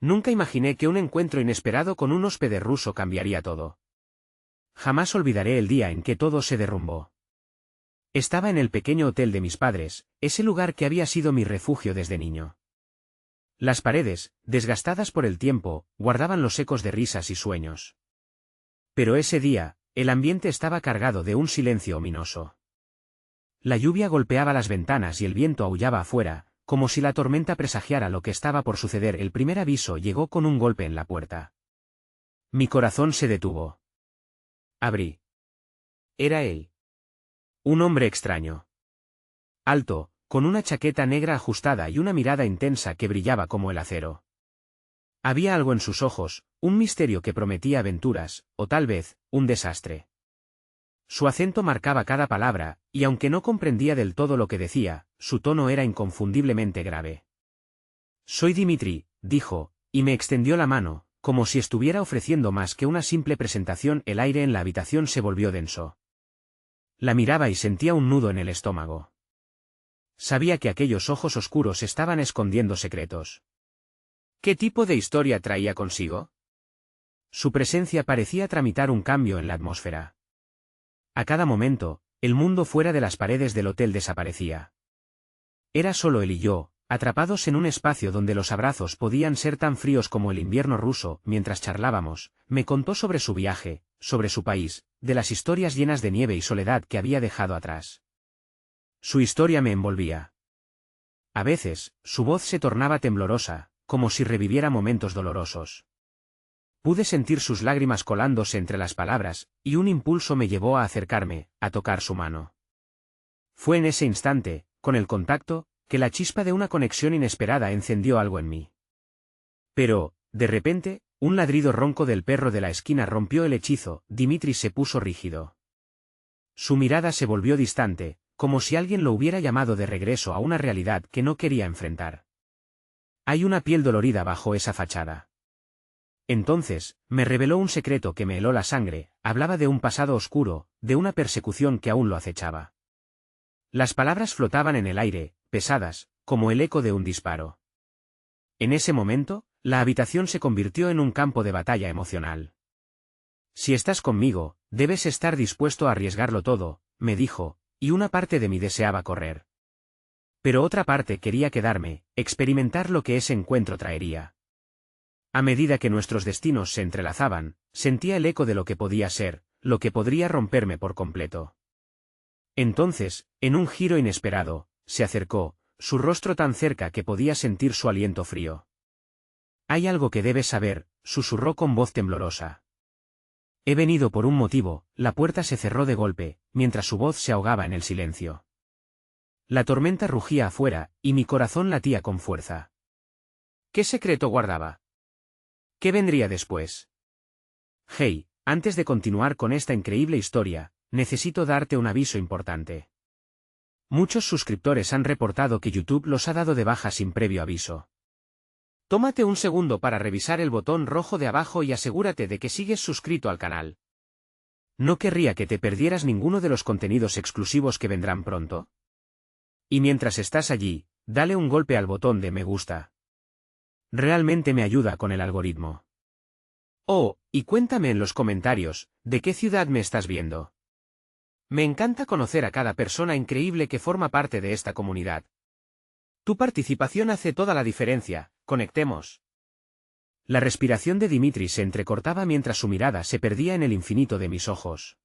Nunca imaginé que un encuentro inesperado con un hóspede ruso cambiaría todo. Jamás olvidaré el día en que todo se derrumbó. Estaba en el pequeño hotel de mis padres, ese lugar que había sido mi refugio desde niño. Las paredes, desgastadas por el tiempo, guardaban los ecos de risas y sueños. Pero ese día, el ambiente estaba cargado de un silencio ominoso. La lluvia golpeaba las ventanas y el viento aullaba afuera, como si la tormenta presagiara lo que estaba por suceder. El primer aviso llegó con un golpe en la puerta. Mi corazón se detuvo. Abrí. Era él. Un hombre extraño. Alto, con una chaqueta negra ajustada y una mirada intensa que brillaba como el acero. Había algo en sus ojos, un misterio que prometía aventuras, o tal vez, un desastre. Su acento marcaba cada palabra, y aunque no comprendía del todo lo que decía, su tono era inconfundiblemente grave. Soy Dimitri, dijo, y me extendió la mano, como si estuviera ofreciendo más que una simple presentación. El aire en la habitación se volvió denso. La miraba y sentía un nudo en el estómago. Sabía que aquellos ojos oscuros estaban escondiendo secretos. ¿Qué tipo de historia traía consigo? Su presencia parecía tramitar un cambio en la atmósfera. A cada momento, el mundo fuera de las paredes del hotel desaparecía. Era solo él y yo, atrapados en un espacio donde los abrazos podían ser tan fríos como el invierno ruso. Mientras charlábamos, me contó sobre su viaje, sobre su país, de las historias llenas de nieve y soledad que había dejado atrás. Su historia me envolvía. A veces, su voz se tornaba temblorosa, como si reviviera momentos dolorosos. Pude sentir sus lágrimas colándose entre las palabras, y un impulso me llevó a acercarme, a tocar su mano. Fue en ese instante, con el contacto, que la chispa de una conexión inesperada encendió algo en mí. Pero, de repente, un ladrido ronco del perro de la esquina rompió el hechizo. Dimitri se puso rígido. Su mirada se volvió distante, como si alguien lo hubiera llamado de regreso a una realidad que no quería enfrentar. Hay una piel dolorida bajo esa fachada. Entonces, me reveló un secreto que me heló la sangre. Hablaba de un pasado oscuro, de una persecución que aún lo acechaba. Las palabras flotaban en el aire, pesadas, como el eco de un disparo. En ese momento, la habitación se convirtió en un campo de batalla emocional. Si estás conmigo, debes estar dispuesto a arriesgarlo todo, me dijo, y una parte de mí deseaba correr. Pero otra parte quería quedarme, experimentar lo que ese encuentro traería. A medida que nuestros destinos se entrelazaban, sentía el eco de lo que podía ser, lo que podría romperme por completo. Entonces, en un giro inesperado, se acercó, su rostro tan cerca que podía sentir su aliento frío. Hay algo que debes saber, susurró con voz temblorosa. He venido por un motivo. La puerta se cerró de golpe, mientras su voz se ahogaba en el silencio. La tormenta rugía afuera, y mi corazón latía con fuerza. ¿Qué secreto guardaba? ¿Qué vendría después? Hey, antes de continuar con esta increíble historia, necesito darte un aviso importante. Muchos suscriptores han reportado que YouTube los ha dado de baja sin previo aviso. Tómate un segundo para revisar el botón rojo de abajo y asegúrate de que sigues suscrito al canal. No querría que te perdieras ninguno de los contenidos exclusivos que vendrán pronto. Y mientras estás allí, dale un golpe al botón de me gusta. Realmente me ayuda con el algoritmo. Oh, y cuéntame en los comentarios, ¿de qué ciudad me estás viendo? Me encanta conocer a cada persona increíble que forma parte de esta comunidad. Tu participación hace toda la diferencia. Conectemos. La respiración de Dimitri se entrecortaba mientras su mirada se perdía en el infinito de mis ojos.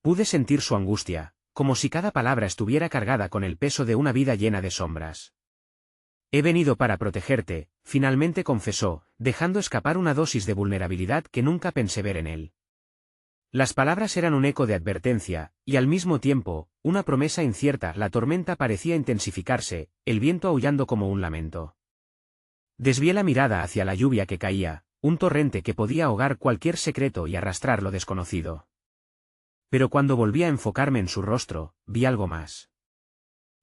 Pude sentir su angustia, como si cada palabra estuviera cargada con el peso de una vida llena de sombras. He venido para protegerte, finalmente confesó, dejando escapar una dosis de vulnerabilidad que nunca pensé ver en él. Las palabras eran un eco de advertencia, y al mismo tiempo, una promesa incierta. La tormenta parecía intensificarse, el viento aullando como un lamento. Desvié la mirada hacia la lluvia que caía, un torrente que podía ahogar cualquier secreto y arrastrar lo desconocido. Pero cuando volví a enfocarme en su rostro, vi algo más.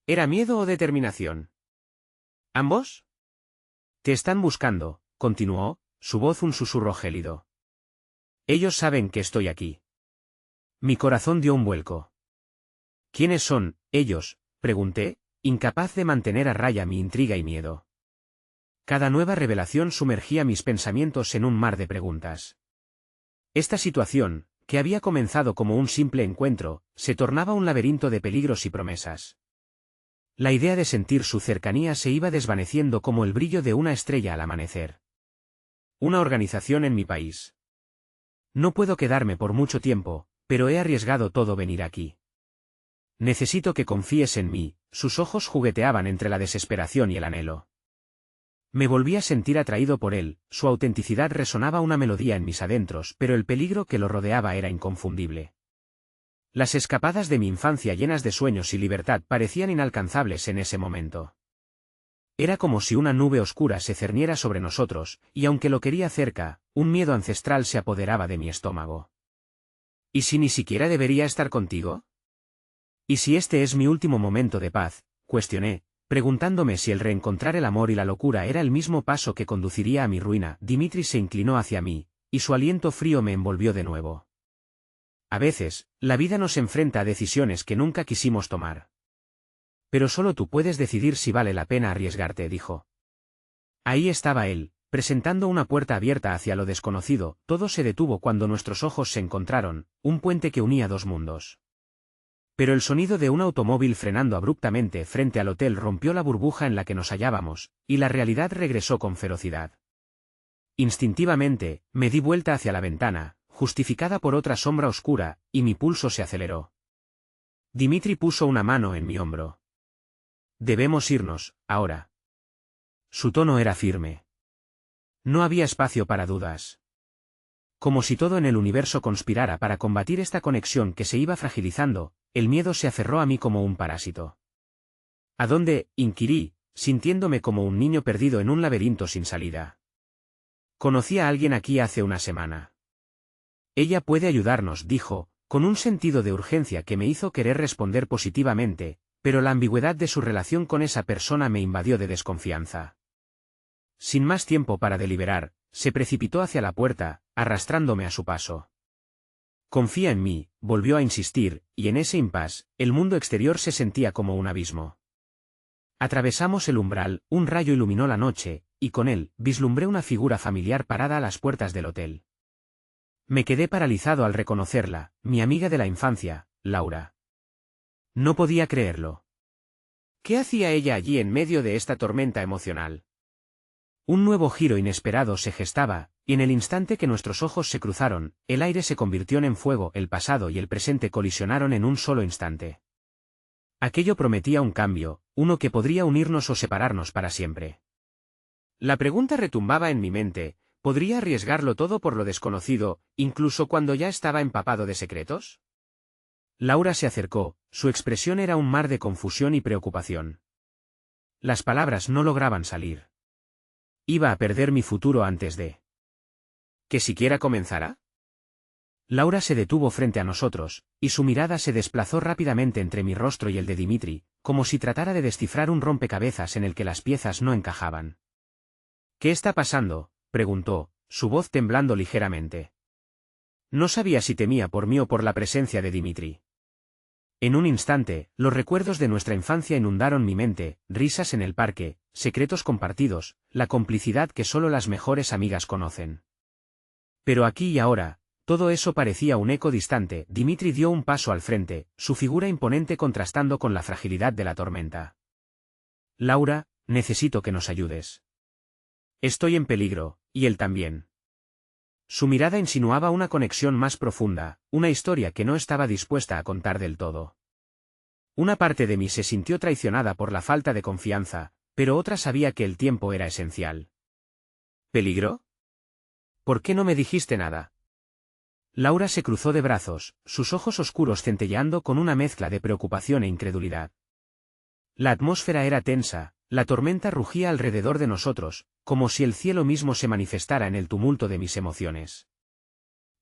¿Era miedo o determinación? ¿Ambos? Te están buscando, continuó, su voz un susurro gélido. Ellos saben que estoy aquí. Mi corazón dio un vuelco. ¿Quiénes son, ellos?, pregunté, incapaz de mantener a raya mi intriga y miedo. Cada nueva revelación sumergía mis pensamientos en un mar de preguntas. Esta situación, que había comenzado como un simple encuentro, se tornaba un laberinto de peligros y promesas. La idea de sentir su cercanía se iba desvaneciendo como el brillo de una estrella al amanecer. Una organización en mi país. No puedo quedarme por mucho tiempo, pero he arriesgado todo venir aquí. Necesito que confíes en mí. Sus ojos jugueteaban entre la desesperación y el anhelo. Me volví a sentir atraído por él, su autenticidad resonaba una melodía en mis adentros, pero el peligro que lo rodeaba era inconfundible. Las escapadas de mi infancia llenas de sueños y libertad parecían inalcanzables en ese momento. Era como si una nube oscura se cerniera sobre nosotros, y aunque lo quería cerca, un miedo ancestral se apoderaba de mi estómago. ¿Y si ni siquiera debería estar contigo? ¿Y si este es mi último momento de paz? Cuestioné, preguntándome si el reencontrar el amor y la locura era el mismo paso que conduciría a mi ruina. Dimitri se inclinó hacia mí, y su aliento frío me envolvió de nuevo. A veces, la vida nos enfrenta a decisiones que nunca quisimos tomar. Pero solo tú puedes decidir si vale la pena arriesgarte, dijo. Ahí estaba él, presentando una puerta abierta hacia lo desconocido. Todo se detuvo cuando nuestros ojos se encontraron, un puente que unía dos mundos. Pero el sonido de un automóvil frenando abruptamente frente al hotel rompió la burbuja en la que nos hallábamos, y la realidad regresó con ferocidad. Instintivamente, me di vuelta hacia la ventana, justificada por otra sombra oscura, y mi pulso se aceleró. Dimitri puso una mano en mi hombro. Debemos irnos, ahora. Su tono era firme. No había espacio para dudas. Como si todo en el universo conspirara para combatir esta conexión que se iba fragilizando, el miedo se aferró a mí como un parásito. ¿A dónde? Inquirí, sintiéndome como un niño perdido en un laberinto sin salida. Conocí a alguien aquí hace una semana. Ella puede ayudarnos, dijo, con un sentido de urgencia que me hizo querer responder positivamente, pero la ambigüedad de su relación con esa persona me invadió de desconfianza. Sin más tiempo para deliberar, se precipitó hacia la puerta, arrastrándome a su paso. Confía en mí, volvió a insistir, y en ese impasse, el mundo exterior se sentía como un abismo. Atravesamos el umbral, un rayo iluminó la noche, y con él, vislumbré una figura familiar parada a las puertas del hotel. Me quedé paralizado al reconocerla, mi amiga de la infancia, Laura. No podía creerlo. ¿Qué hacía ella allí en medio de esta tormenta emocional? Un nuevo giro inesperado se gestaba, y en el instante que nuestros ojos se cruzaron, el aire se convirtió en fuego, el pasado y el presente colisionaron en un solo instante. Aquello prometía un cambio, uno que podría unirnos o separarnos para siempre. La pregunta retumbaba en mi mente, ¿podría arriesgarlo todo por lo desconocido, incluso cuando ya estaba empapado de secretos? Laura se acercó, su expresión era un mar de confusión y preocupación. Las palabras no lograban salir. Iba a perder mi futuro antes de ¿que siquiera comenzara? Laura se detuvo frente a nosotros, y su mirada se desplazó rápidamente entre mi rostro y el de Dimitri, como si tratara de descifrar un rompecabezas en el que las piezas no encajaban. ¿Qué está pasando?, preguntó, su voz temblando ligeramente. No sabía si temía por mí o por la presencia de Dimitri. En un instante, los recuerdos de nuestra infancia inundaron mi mente, risas en el parque, secretos compartidos, la complicidad que solo las mejores amigas conocen. Pero aquí y ahora, todo eso parecía un eco distante. Dimitri dio un paso al frente, su figura imponente contrastando con la fragilidad de la tormenta. Laura, necesito que nos ayudes. Estoy en peligro, y él también. Su mirada insinuaba una conexión más profunda, una historia que no estaba dispuesta a contar del todo. Una parte de mí se sintió traicionada por la falta de confianza, pero otra sabía que el tiempo era esencial. ¿Peligro? ¿Por qué no me dijiste nada? Laura se cruzó de brazos, sus ojos oscuros centelleando con una mezcla de preocupación e incredulidad. La atmósfera era tensa, la tormenta rugía alrededor de nosotros, como si el cielo mismo se manifestara en el tumulto de mis emociones.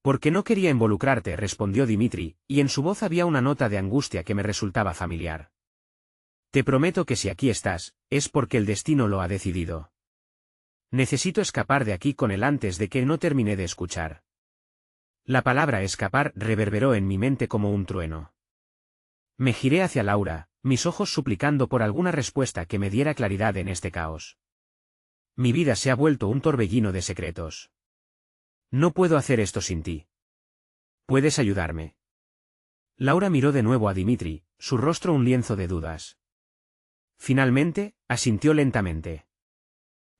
Porque no quería involucrarte, respondió Dimitri, y en su voz había una nota de angustia que me resultaba familiar. Te prometo que si aquí estás, es porque el destino lo ha decidido. Necesito escapar de aquí con él antes de que no termine de escuchar. La palabra escapar reverberó en mi mente como un trueno. Me giré hacia Laura, mis ojos suplicando por alguna respuesta que me diera claridad en este caos. Mi vida se ha vuelto un torbellino de secretos. No puedo hacer esto sin ti. ¿Puedes ayudarme? Laura miró de nuevo a Dimitri, su rostro un lienzo de dudas. Finalmente, asintió lentamente.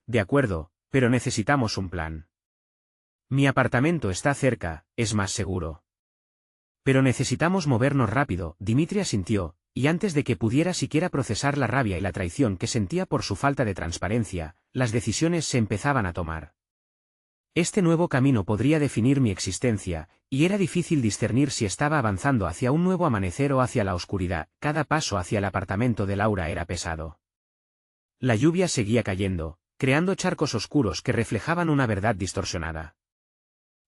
De acuerdo, pero necesitamos un plan. Mi apartamento está cerca, es más seguro. Pero necesitamos movernos rápido, Dimitri asintió, y antes de que pudiera siquiera procesar la rabia y la traición que sentía por su falta de transparencia, las decisiones se empezaban a tomar. Este nuevo camino podría definir mi existencia, y era difícil discernir si estaba avanzando hacia un nuevo amanecer o hacia la oscuridad. Cada paso hacia el apartamento de Laura era pesado. La lluvia seguía cayendo, creando charcos oscuros que reflejaban una verdad distorsionada.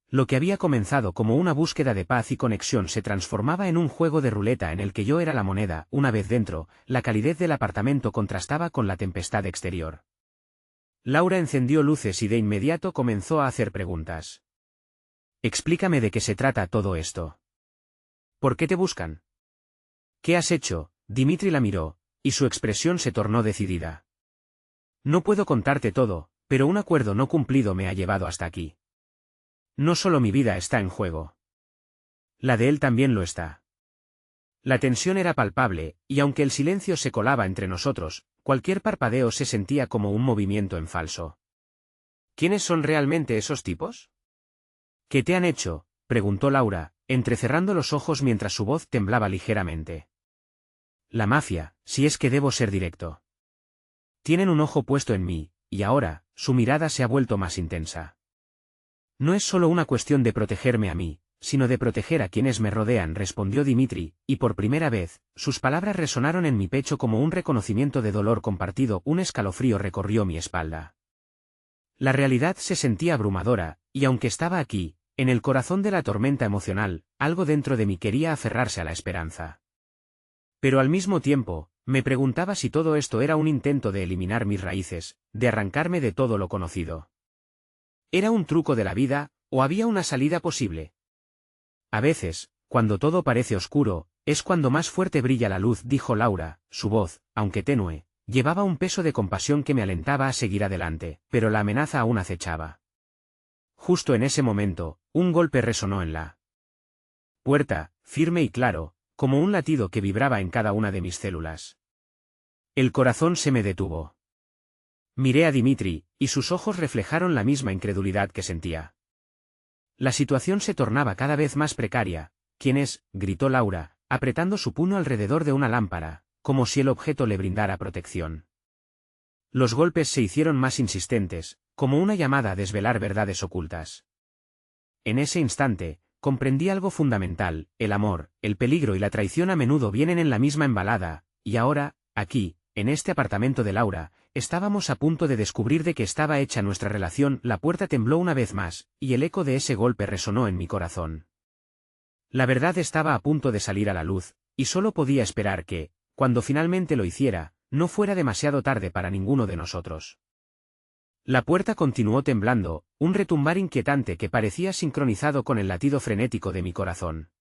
Lo que había comenzado como una búsqueda de paz y conexión se transformaba en un juego de ruleta en el que yo era la moneda. Una vez dentro, la calidez del apartamento contrastaba con la tempestad exterior. Laura encendió luces y de inmediato comenzó a hacer preguntas. Explícame de qué se trata todo esto. ¿Por qué te buscan? ¿Qué has hecho? Dimitri la miró, y su expresión se tornó decidida. No puedo contarte todo, pero un acuerdo no cumplido me ha llevado hasta aquí. No solo mi vida está en juego. La de él también lo está. La tensión era palpable, y aunque el silencio se colaba entre nosotros, cualquier parpadeo se sentía como un movimiento en falso. ¿Quiénes son realmente esos tipos? ¿Qué te han hecho? Preguntó Laura, entrecerrando los ojos mientras su voz temblaba ligeramente. La mafia, si es que debo ser directo. Tienen un ojo puesto en mí, y ahora, su mirada se ha vuelto más intensa. No es solo una cuestión de protegerme a mí, sino de proteger a quienes me rodean, respondió Dimitri, y por primera vez, sus palabras resonaron en mi pecho como un reconocimiento de dolor compartido. Un escalofrío recorrió mi espalda. La realidad se sentía abrumadora, y aunque estaba aquí, en el corazón de la tormenta emocional, algo dentro de mí quería aferrarse a la esperanza. Pero al mismo tiempo, me preguntaba si todo esto era un intento de eliminar mis raíces, de arrancarme de todo lo conocido. ¿Era un truco de la vida, o había una salida posible? A veces, cuando todo parece oscuro, es cuando más fuerte brilla la luz, dijo Laura. Su voz, aunque tenue, llevaba un peso de compasión que me alentaba a seguir adelante, pero la amenaza aún acechaba. Justo en ese momento, un golpe resonó en la puerta, firme y claro, como un latido que vibraba en cada una de mis células. El corazón se me detuvo. Miré a Dimitri, y sus ojos reflejaron la misma incredulidad que sentía. La situación se tornaba cada vez más precaria. ¿Quién es?, gritó Laura, apretando su puño alrededor de una lámpara, como si el objeto le brindara protección. Los golpes se hicieron más insistentes, como una llamada a desvelar verdades ocultas. En ese instante, comprendí algo fundamental: el amor, el peligro y la traición a menudo vienen en la misma embalada, y ahora, aquí, en este apartamento de Laura, estábamos a punto de descubrir de qué estaba hecha nuestra relación. La puerta tembló una vez más, y el eco de ese golpe resonó en mi corazón. La verdad estaba a punto de salir a la luz, y solo podía esperar que, cuando finalmente lo hiciera, no fuera demasiado tarde para ninguno de nosotros. La puerta continuó temblando, un retumbar inquietante que parecía sincronizado con el latido frenético de mi corazón.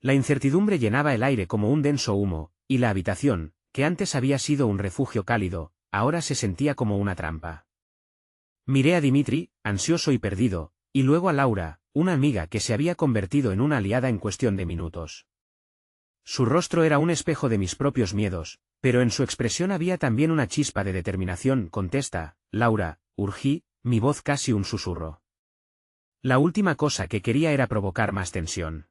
La incertidumbre llenaba el aire como un denso humo, y la habitación, que antes había sido un refugio cálido, ahora se sentía como una trampa. Miré a Dimitri, ansioso y perdido, y luego a Laura, una amiga que se había convertido en una aliada en cuestión de minutos. Su rostro era un espejo de mis propios miedos, pero en su expresión había también una chispa de determinación. Contesta, Laura, urgí, mi voz casi un susurro. La última cosa que quería era provocar más tensión.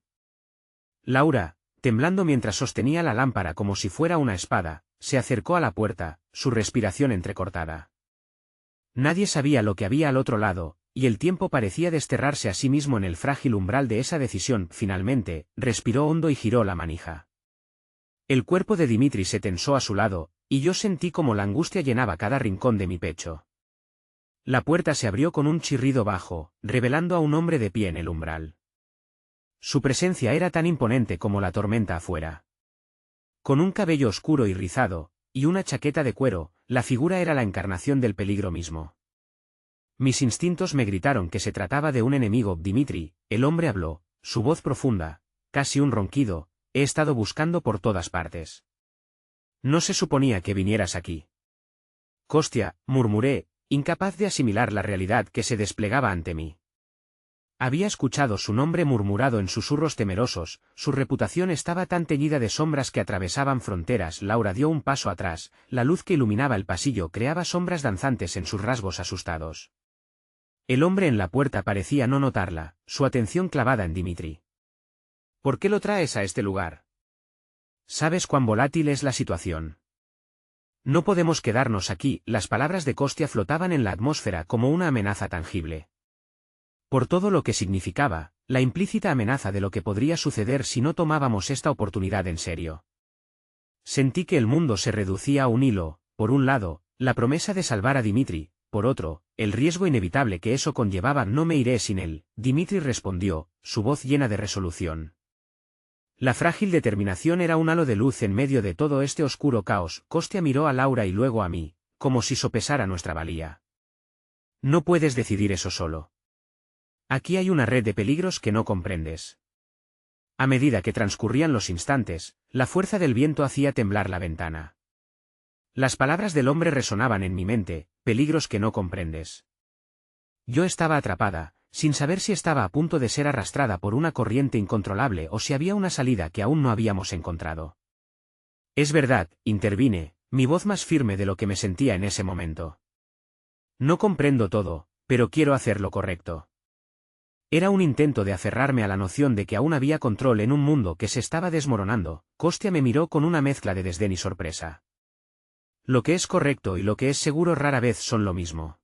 Laura, temblando mientras sostenía la lámpara como si fuera una espada, se acercó a la puerta, su respiración entrecortada. Nadie sabía lo que había al otro lado, y el tiempo parecía desterrarse a sí mismo en el frágil umbral de esa decisión. Finalmente, respiró hondo y giró la manija. El cuerpo de Dimitri se tensó a su lado, y yo sentí como la angustia llenaba cada rincón de mi pecho. La puerta se abrió con un chirrido bajo, revelando a un hombre de pie en el umbral. Su presencia era tan imponente como la tormenta afuera. Con un cabello oscuro y rizado, y una chaqueta de cuero, la figura era la encarnación del peligro mismo. Mis instintos me gritaron que se trataba de un enemigo. Dimitri, el hombre habló, su voz profunda, casi un ronquido: he estado buscando por todas partes. No se suponía que vinieras aquí. Costia, murmuré, incapaz de asimilar la realidad que se desplegaba ante mí. Había escuchado su nombre murmurado en susurros temerosos, su reputación estaba tan teñida de sombras que atravesaban fronteras. Laura dio un paso atrás, la luz que iluminaba el pasillo creaba sombras danzantes en sus rasgos asustados. El hombre en la puerta parecía no notarla, su atención clavada en Dimitri. ¿Por qué lo traes a este lugar? ¿Sabes cuán volátil es la situación? No podemos quedarnos aquí. Las palabras de Kostia flotaban en la atmósfera como una amenaza tangible. Por todo lo que significaba, la implícita amenaza de lo que podría suceder si no tomábamos esta oportunidad en serio. Sentí que el mundo se reducía a un hilo, por un lado, la promesa de salvar a Dimitri, por otro, el riesgo inevitable que eso conllevaba. No me iré sin él, Dimitri respondió, su voz llena de resolución. La frágil determinación era un halo de luz en medio de todo este oscuro caos. Kostia miró a Laura y luego a mí, como si sopesara nuestra valía. No puedes decidir eso solo. Aquí hay una red de peligros que no comprendes. A medida que transcurrían los instantes, la fuerza del viento hacía temblar la ventana. Las palabras del hombre resonaban en mi mente, peligros que no comprendes. Yo estaba atrapada, sin saber si estaba a punto de ser arrastrada por una corriente incontrolable o si había una salida que aún no habíamos encontrado. Es verdad, intervine, mi voz más firme de lo que me sentía en ese momento. No comprendo todo, pero quiero hacer lo correcto. Era un intento de aferrarme a la noción de que aún había control en un mundo que se estaba desmoronando. Kostia me miró con una mezcla de desdén y sorpresa. Lo que es correcto y lo que es seguro rara vez son lo mismo.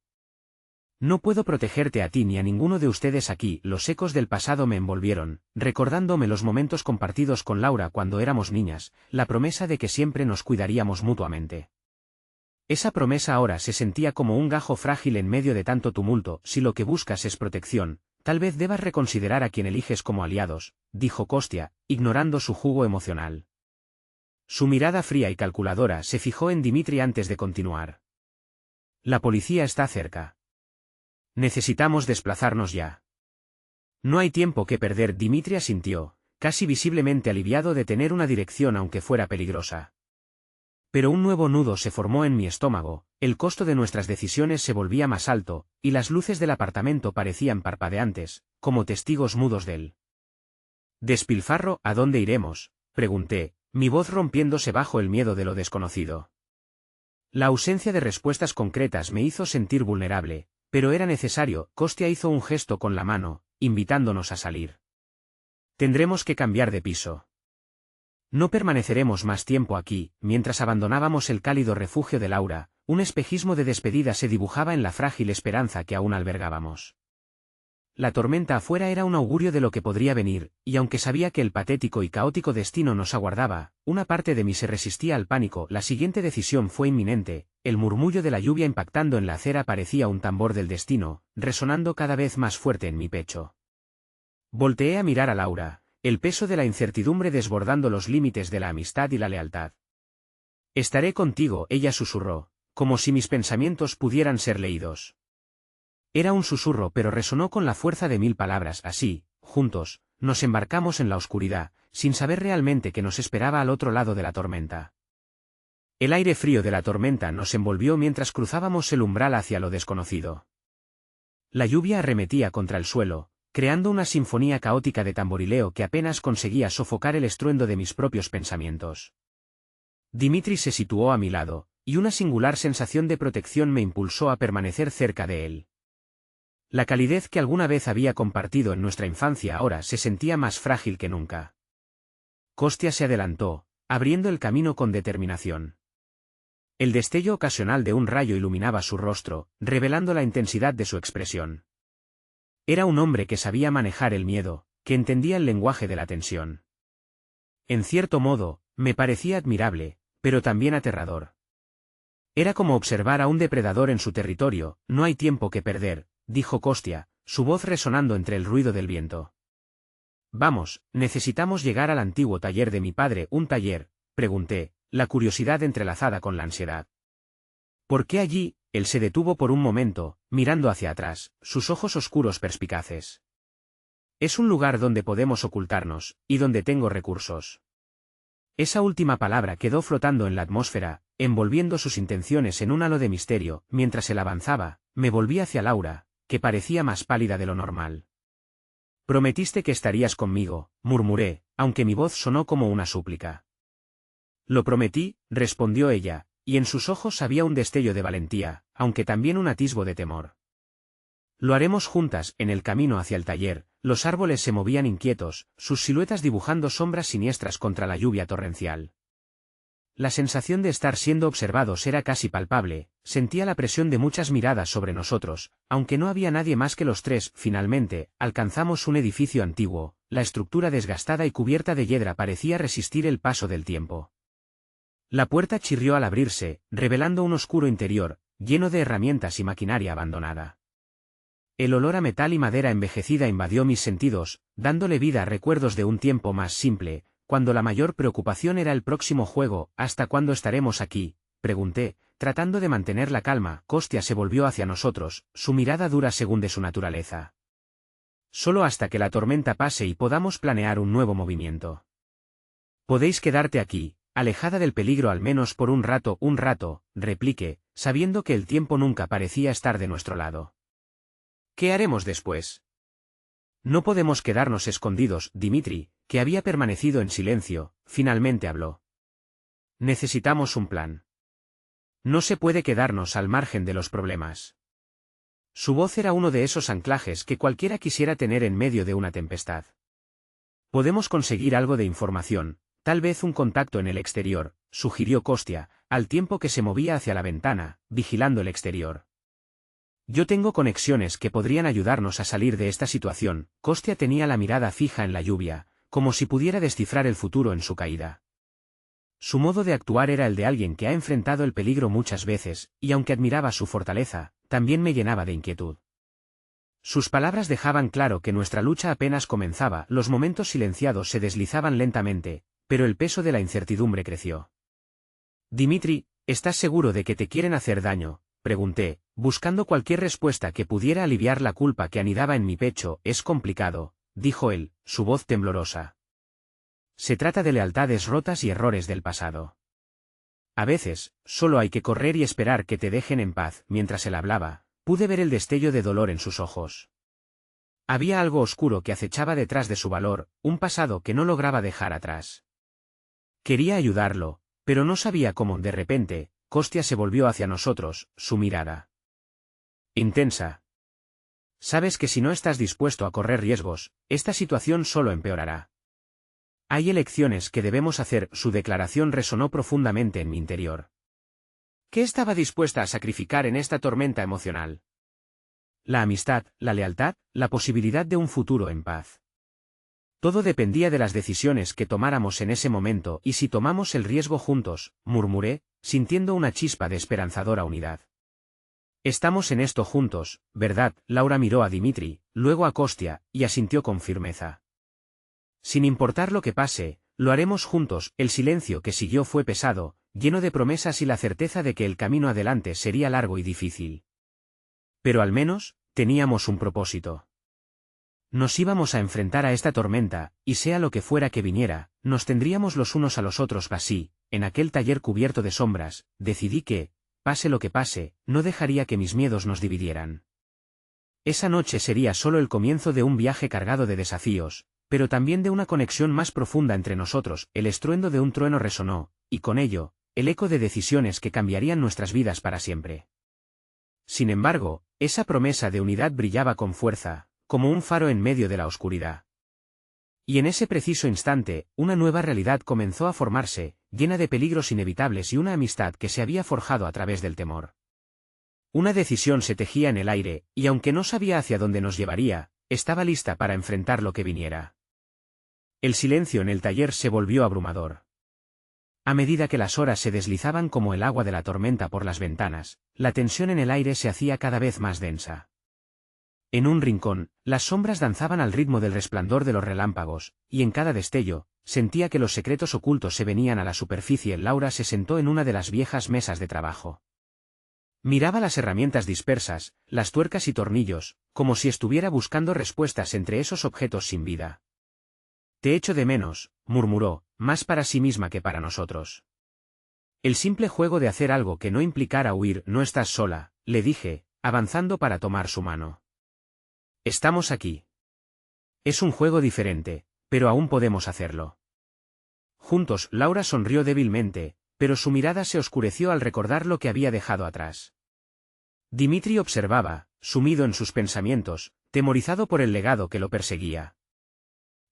No puedo protegerte a ti ni a ninguno de ustedes aquí. Los ecos del pasado me envolvieron, recordándome los momentos compartidos con Laura cuando éramos niñas, la promesa de que siempre nos cuidaríamos mutuamente. Esa promesa ahora se sentía como un gajo frágil en medio de tanto tumulto. Si lo que buscas es protección, tal vez debas reconsiderar a quien eliges como aliados, dijo Kostia, ignorando su jugo emocional. Su mirada fría y calculadora se fijó en Dimitri antes de continuar. La policía está cerca. Necesitamos desplazarnos ya. No hay tiempo que perder. Dimitri asintió, casi visiblemente aliviado de tener una dirección aunque fuera peligrosa. Pero un nuevo nudo se formó en mi estómago, el costo de nuestras decisiones se volvía más alto, y las luces del apartamento parecían parpadeantes, como testigos mudos del despilfarro. ¿A dónde iremos?, pregunté, mi voz rompiéndose bajo el miedo de lo desconocido. La ausencia de respuestas concretas me hizo sentir vulnerable, pero era necesario. Kostia hizo un gesto con la mano, invitándonos a salir. Tendremos que cambiar de piso. No permaneceremos más tiempo aquí. Mientras abandonábamos el cálido refugio de Laura, un espejismo de despedida se dibujaba en la frágil esperanza que aún albergábamos. La tormenta afuera era un augurio de lo que podría venir, y aunque sabía que el patético y caótico destino nos aguardaba, una parte de mí se resistía al pánico. La siguiente decisión fue inminente. El murmullo de la lluvia impactando en la acera parecía un tambor del destino, resonando cada vez más fuerte en mi pecho. Volteé a mirar a Laura, el peso de la incertidumbre desbordando los límites de la amistad y la lealtad. Estaré contigo, ella susurró, como si mis pensamientos pudieran ser leídos. Era un susurro pero resonó con la fuerza de 1000 palabras. Así, juntos, nos embarcamos en la oscuridad, sin saber realmente qué nos esperaba al otro lado de la tormenta. El aire frío de la tormenta nos envolvió mientras cruzábamos el umbral hacia lo desconocido. La lluvia arremetía contra el suelo, creando una sinfonía caótica de tamborileo que apenas conseguía sofocar el estruendo de mis propios pensamientos. Dimitri se situó a mi lado, y una singular sensación de protección me impulsó a permanecer cerca de él. La calidez que alguna vez había compartido en nuestra infancia ahora se sentía más frágil que nunca. Kostia se adelantó, abriendo el camino con determinación. El destello ocasional de un rayo iluminaba su rostro, revelando la intensidad de su expresión. Era un hombre que sabía manejar el miedo, que entendía el lenguaje de la tensión. En cierto modo, me parecía admirable, pero también aterrador. Era como observar a un depredador en su territorio. No hay tiempo que perder, dijo Kostia, su voz resonando entre el ruido del viento. Vamos, necesitamos llegar al antiguo taller de mi padre. ¿Un taller?, pregunté, la curiosidad entrelazada con la ansiedad. ¿Por qué allí? Él se detuvo por un momento, mirando hacia atrás, sus ojos oscuros perspicaces. Es un lugar donde podemos ocultarnos, y donde tengo recursos. Esa última palabra quedó flotando en la atmósfera, envolviendo sus intenciones en un halo de misterio. Mientras él avanzaba, me volví hacia Laura, que parecía más pálida de lo normal. Prometiste que estarías conmigo, murmuré, aunque mi voz sonó como una súplica. Lo prometí, respondió ella, y en sus ojos había un destello de valentía, aunque también un atisbo de temor. Lo haremos juntas. En el camino hacia el taller, los árboles se movían inquietos, sus siluetas dibujando sombras siniestras contra la lluvia torrencial. La sensación de estar siendo observados era casi palpable, sentía la presión de muchas miradas sobre nosotros, aunque no había nadie más que los tres. Finalmente, alcanzamos un edificio antiguo, la estructura desgastada y cubierta de hiedra parecía resistir el paso del tiempo. La puerta chirrió al abrirse, revelando un oscuro interior, lleno de herramientas y maquinaria abandonada. El olor a metal y madera envejecida invadió mis sentidos, dándole vida a recuerdos de un tiempo más simple, cuando la mayor preocupación era el próximo juego. ¿Hasta cuándo estaremos aquí?, pregunté, tratando de mantener la calma. Kostya se volvió hacia nosotros, su mirada dura según de su naturaleza. Solo hasta que la tormenta pase y podamos planear un nuevo movimiento. Podéis quedarte aquí, alejada del peligro al menos por un rato, repliqué, sabiendo que el tiempo nunca parecía estar de nuestro lado. ¿Qué haremos después? No podemos quedarnos escondidos. Dimitri, que había permanecido en silencio, finalmente habló. Necesitamos un plan. No se puede quedarnos al margen de los problemas. Su voz era uno de esos anclajes que cualquiera quisiera tener en medio de una tempestad. Podemos conseguir algo de información, tal vez un contacto en el exterior, sugirió Kostya, al tiempo que se movía hacia la ventana, vigilando el exterior. Yo tengo conexiones que podrían ayudarnos a salir de esta situación. Kostya tenía la mirada fija en la lluvia, como si pudiera descifrar el futuro en su caída. Su modo de actuar era el de alguien que ha enfrentado el peligro muchas veces, y aunque admiraba su fortaleza, también me llenaba de inquietud. Sus palabras dejaban claro que nuestra lucha apenas comenzaba. Los momentos silenciados se deslizaban lentamente, pero el peso de la incertidumbre creció. Dimitri, ¿estás seguro de que te quieren hacer daño?, pregunté, buscando cualquier respuesta que pudiera aliviar la culpa que anidaba en mi pecho. Es complicado, dijo él, su voz temblorosa. Se trata de lealtades rotas y errores del pasado. A veces, solo hay que correr y esperar que te dejen en paz. Mientras él hablaba, pude ver el destello de dolor en sus ojos. Había algo oscuro que acechaba detrás de su valor, un pasado que no lograba dejar atrás. Quería ayudarlo, pero no sabía cómo. De repente, Kostya se volvió hacia nosotros, su mirada intensa. Sabes que si no estás dispuesto a correr riesgos, esta situación solo empeorará. Hay elecciones que debemos hacer. Su declaración resonó profundamente en mi interior. ¿Qué estaba dispuesta a sacrificar en esta tormenta emocional? La amistad, la lealtad, la posibilidad de un futuro en paz. Todo dependía de las decisiones que tomáramos en ese momento. ¿Y si tomamos el riesgo juntos?, murmuré, sintiendo una chispa de esperanzadora unidad. Estamos en esto juntos, ¿verdad? Laura miró a Dimitri, luego a Kostya, y asintió con firmeza. Sin importar lo que pase, lo haremos juntos. El silencio que siguió fue pesado, lleno de promesas y la certeza de que el camino adelante sería largo y difícil. Pero al menos, teníamos un propósito. Nos íbamos a enfrentar a esta tormenta, y sea lo que fuera que viniera, nos tendríamos los unos a los otros. Así, en aquel taller cubierto de sombras, decidí que, pase lo que pase, no dejaría que mis miedos nos dividieran. Esa noche sería solo el comienzo de un viaje cargado de desafíos, pero también de una conexión más profunda entre nosotros. El estruendo de un trueno resonó, y con ello, el eco de decisiones que cambiarían nuestras vidas para siempre. Sin embargo, esa promesa de unidad brillaba con fuerza, como un faro en medio de la oscuridad. Y en ese preciso instante, una nueva realidad comenzó a formarse, llena de peligros inevitables y una amistad que se había forjado a través del temor. Una decisión se tejía en el aire, y aunque no sabía hacia dónde nos llevaría, estaba lista para enfrentar lo que viniera. El silencio en el taller se volvió abrumador. A medida que las horas se deslizaban como el agua de la tormenta por las ventanas, la tensión en el aire se hacía cada vez más densa. En un rincón, las sombras danzaban al ritmo del resplandor de los relámpagos, y en cada destello, sentía que los secretos ocultos se venían a la superficie. Laura se sentó en una de las viejas mesas de trabajo. Miraba las herramientas dispersas, las tuercas y tornillos, como si estuviera buscando respuestas entre esos objetos sin vida. Te echo de menos, murmuró, más para sí misma que para nosotros. El simple juego de hacer algo que no implicara huir. No estás sola, le dije, avanzando para tomar su mano. Estamos aquí. Es un juego diferente, pero aún podemos hacerlo. Juntos. Laura sonrió débilmente, pero su mirada se oscureció al recordar lo que había dejado atrás. Dimitri observaba, sumido en sus pensamientos, temorizado por el legado que lo perseguía.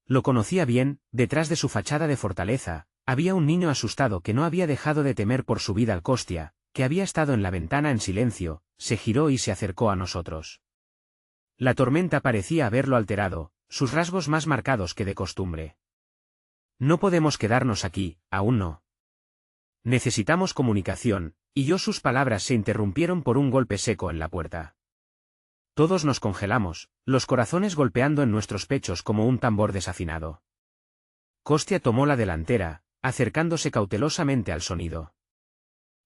Lo conocía bien. Detrás de su fachada de fortaleza, había un niño asustado que no había dejado de temer por su vida. Kostya, que había estado en la ventana en silencio, se giró y se acercó a nosotros. La tormenta parecía haberlo alterado, sus rasgos más marcados que de costumbre. No podemos quedarnos aquí, aún no. Necesitamos comunicación, y sus palabras se interrumpieron por un golpe seco en la puerta. Todos nos congelamos, los corazones golpeando en nuestros pechos como un tambor desafinado. Kostya tomó la delantera, acercándose cautelosamente al sonido.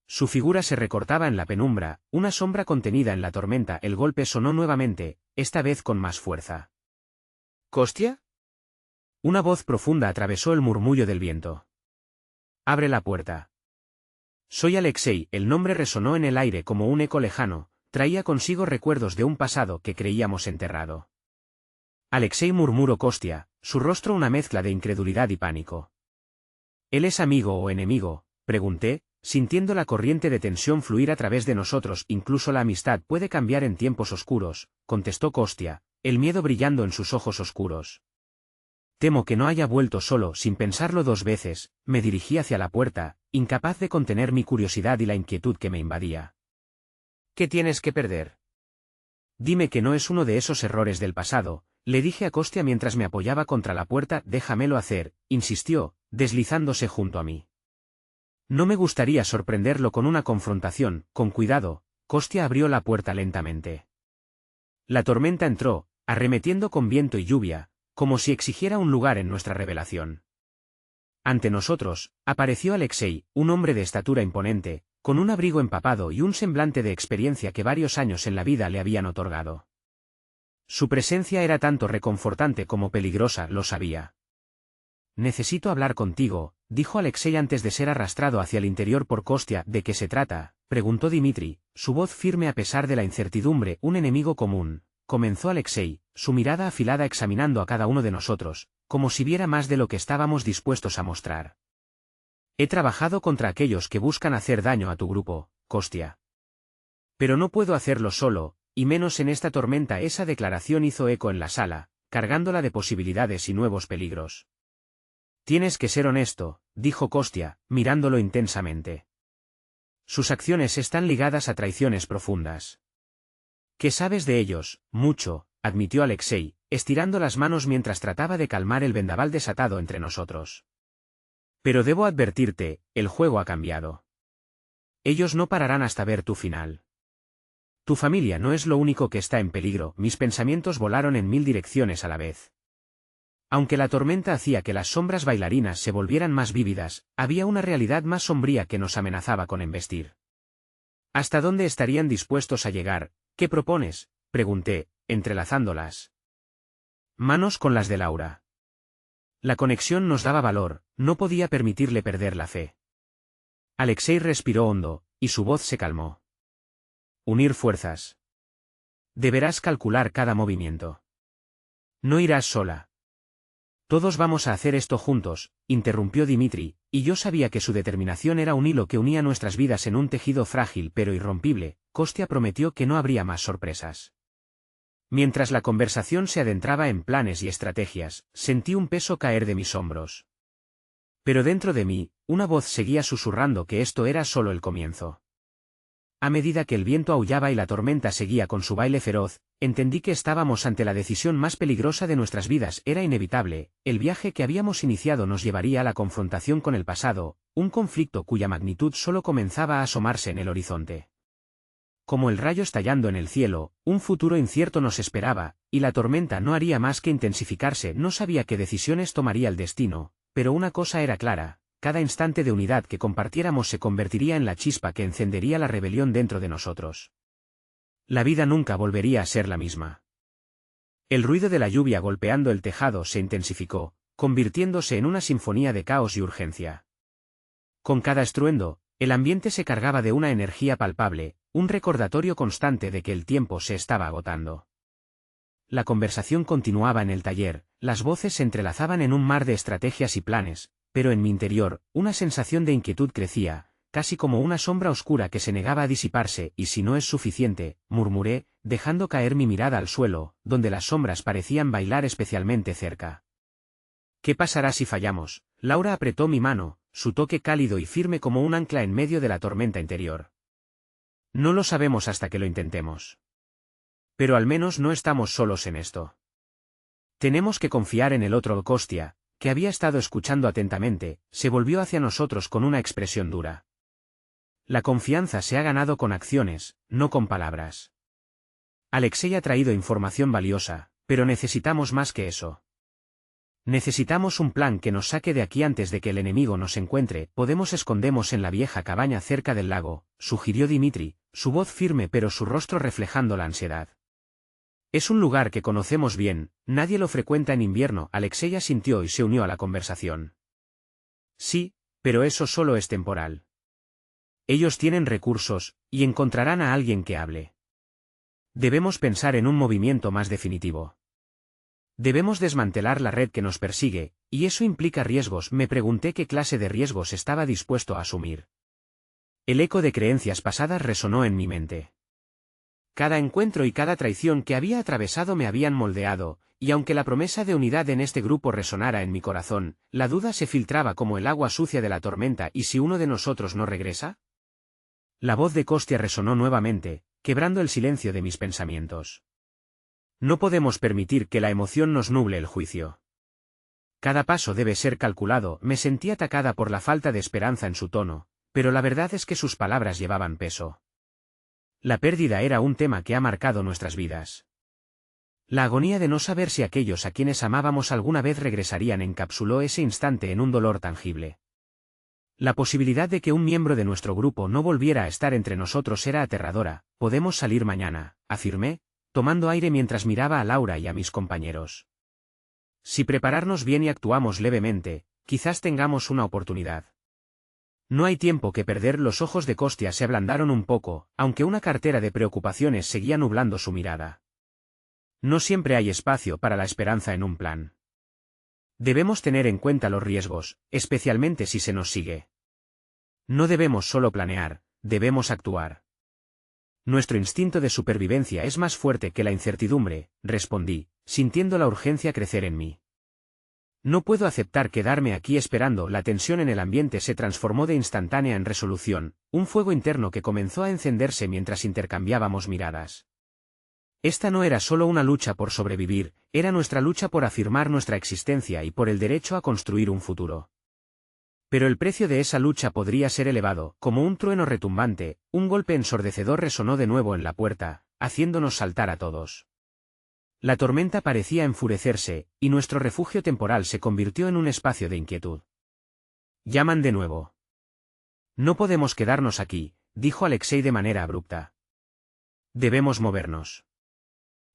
Su figura se recortaba en la penumbra, una sombra contenida en la tormenta. El golpe sonó nuevamente, esta vez con más fuerza. ¿Kostya? Una voz profunda atravesó el murmullo del viento. Abre la puerta. Soy Alexei. El nombre resonó en el aire como un eco lejano, traía consigo recuerdos de un pasado que creíamos enterrado. Alexei, murmuró Kostya, su rostro una mezcla de incredulidad y pánico. ¿Él es amigo o enemigo?, pregunté, sintiendo la corriente de tensión fluir a través de nosotros. Incluso la amistad puede cambiar en tiempos oscuros, contestó Kostya, el miedo brillando en sus ojos oscuros. Temo que no haya vuelto solo. Sin pensarlo dos veces, me dirigí hacia la puerta, incapaz de contener mi curiosidad y la inquietud que me invadía. ¿Qué tienes que perder? Dime que no es uno de esos errores del pasado, le dije a Kostya mientras me apoyaba contra la puerta. Déjamelo hacer, insistió, deslizándose junto a mí. No me gustaría sorprenderlo con una confrontación. Con cuidado. Kostya abrió la puerta lentamente. La tormenta entró, arremetiendo con viento y lluvia, como si exigiera un lugar en nuestra revelación. Ante nosotros, apareció Alexei, un hombre de estatura imponente, con un abrigo empapado y un semblante de experiencia que varios años en la vida le habían otorgado. Su presencia era tanto reconfortante como peligrosa, lo sabía. Necesito hablar contigo, dijo Alexei antes de ser arrastrado hacia el interior por Kostya. ¿De qué se trata?, preguntó Dimitri, su voz firme a pesar de la incertidumbre. Un enemigo común, comenzó Alexei, su mirada afilada examinando a cada uno de nosotros, como si viera más de lo que estábamos dispuestos a mostrar. He trabajado contra aquellos que buscan hacer daño a tu grupo, Kostya. Pero no puedo hacerlo solo, y menos en esta tormenta. Esa declaración hizo eco en la sala, cargándola de posibilidades y nuevos peligros. Tienes que ser honesto, dijo Kostya, mirándolo intensamente. Sus acciones están ligadas a traiciones profundas. ¿Qué sabes de ellos? Mucho, admitió Alexei, estirando las manos mientras trataba de calmar el vendaval desatado entre nosotros. Pero debo advertirte, el juego ha cambiado. Ellos no pararán hasta ver tu final. Tu familia no es lo único que está en peligro. Mis pensamientos volaron en 1000 direcciones a la vez. Aunque la tormenta hacía que las sombras bailarinas se volvieran más vívidas, había una realidad más sombría que nos amenazaba con embestir. ¿Hasta dónde estarían dispuestos a llegar? ¿Qué propones?, pregunté, entrelazándolas manos con las de Laura. La conexión nos daba valor, no podía permitirle perder la fe. Alexei respiró hondo, y su voz se calmó. Unir fuerzas. Deberás calcular cada movimiento. No irás sola. Todos vamos a hacer esto juntos, interrumpió Dimitri, y yo sabía que su determinación era un hilo que unía nuestras vidas en un tejido frágil pero irrompible. Kostya prometió que no habría más sorpresas. Mientras la conversación se adentraba en planes y estrategias, sentí un peso caer de mis hombros. Pero dentro de mí, una voz seguía susurrando que esto era solo el comienzo. A medida que el viento aullaba y la tormenta seguía con su baile feroz, entendí que estábamos ante la decisión más peligrosa de nuestras vidas. Era inevitable, el viaje que habíamos iniciado nos llevaría a la confrontación con el pasado, un conflicto cuya magnitud solo comenzaba a asomarse en el horizonte. Como el rayo estallando en el cielo, un futuro incierto nos esperaba, y la tormenta no haría más que intensificarse. No sabía qué decisiones tomaría el destino, pero una cosa era clara. Cada instante de unidad que compartiéramos se convertiría en la chispa que encendería la rebelión dentro de nosotros. La vida nunca volvería a ser la misma. El ruido de la lluvia golpeando el tejado se intensificó, convirtiéndose en una sinfonía de caos y urgencia. Con cada estruendo, El ambiente se cargaba de una energía palpable, un recordatorio constante de que el tiempo se estaba agotando. La conversación continuaba en el taller, las voces se entrelazaban en un mar de estrategias y planes, pero en mi interior, una sensación de inquietud crecía, casi como una sombra oscura que se negaba a disiparse, y si no es suficiente, murmuré, dejando caer mi mirada al suelo, donde las sombras parecían bailar especialmente cerca. ¿Qué pasará si fallamos? Laura apretó mi mano, su toque cálido y firme como un ancla en medio de la tormenta interior. No lo sabemos hasta que lo intentemos. Pero al menos no estamos solos en esto. Tenemos que confiar en el otro. Costia, que había estado escuchando atentamente, se volvió hacia nosotros con una expresión dura. La confianza se ha ganado con acciones, no con palabras. Alexei ha traído información valiosa, pero necesitamos más que eso. Necesitamos un plan que nos saque de aquí antes de que el enemigo nos encuentre. Podemos escondemos en la vieja cabaña cerca del lago, sugirió Dimitri, su voz firme pero su rostro reflejando la ansiedad. Es un lugar que conocemos bien, nadie lo frecuenta en invierno. Alexei asintió y se unió a la conversación. Sí, pero eso solo es temporal. Ellos tienen recursos, y encontrarán a alguien que hable. Debemos pensar en un movimiento más definitivo. Debemos desmantelar la red que nos persigue, y eso implica riesgos. Me pregunté qué clase de riesgos estaba dispuesto a asumir. El eco de creencias pasadas resonó en mi mente. Cada encuentro y cada traición que había atravesado me habían moldeado, y aunque la promesa de unidad en este grupo resonara en mi corazón, la duda se filtraba como el agua sucia de la tormenta. ¿Y si uno de nosotros no regresa? La voz de Kostia resonó nuevamente, quebrando el silencio de mis pensamientos. No podemos permitir que la emoción nos nuble el juicio. Cada paso debe ser calculado. Me sentí atacada por la falta de esperanza en su tono, pero la verdad es que sus palabras llevaban peso. La pérdida era un tema que ha marcado nuestras vidas. La agonía de no saber si aquellos a quienes amábamos alguna vez regresarían encapsuló ese instante en un dolor tangible. La posibilidad de que un miembro de nuestro grupo no volviera a estar entre nosotros era aterradora. Podemos salir mañana, afirmé, tomando aire mientras miraba a Laura y a mis compañeros. Si prepararnos bien y actuamos levemente, quizás tengamos una oportunidad. No hay tiempo que perder. Los ojos de Kostia se ablandaron un poco, aunque una cartera de preocupaciones seguía nublando su mirada. No siempre hay espacio para la esperanza en un plan. Debemos tener en cuenta los riesgos, especialmente si se nos sigue. No debemos solo planear, debemos actuar. Nuestro instinto de supervivencia es más fuerte que la incertidumbre, respondí, sintiendo la urgencia crecer en mí. No puedo aceptar quedarme aquí esperando. La tensión en el ambiente se transformó de instantánea en resolución, un fuego interno que comenzó a encenderse mientras intercambiábamos miradas. Esta no era solo una lucha por sobrevivir, era nuestra lucha por afirmar nuestra existencia y por el derecho a construir un futuro. Pero el precio de esa lucha podría ser elevado. Como un trueno retumbante, un golpe ensordecedor resonó de nuevo en la puerta, haciéndonos saltar a todos. La tormenta parecía enfurecerse, y nuestro refugio temporal se convirtió en un espacio de inquietud. Llaman de nuevo. No podemos quedarnos aquí, dijo Alexei de manera abrupta. Debemos movernos.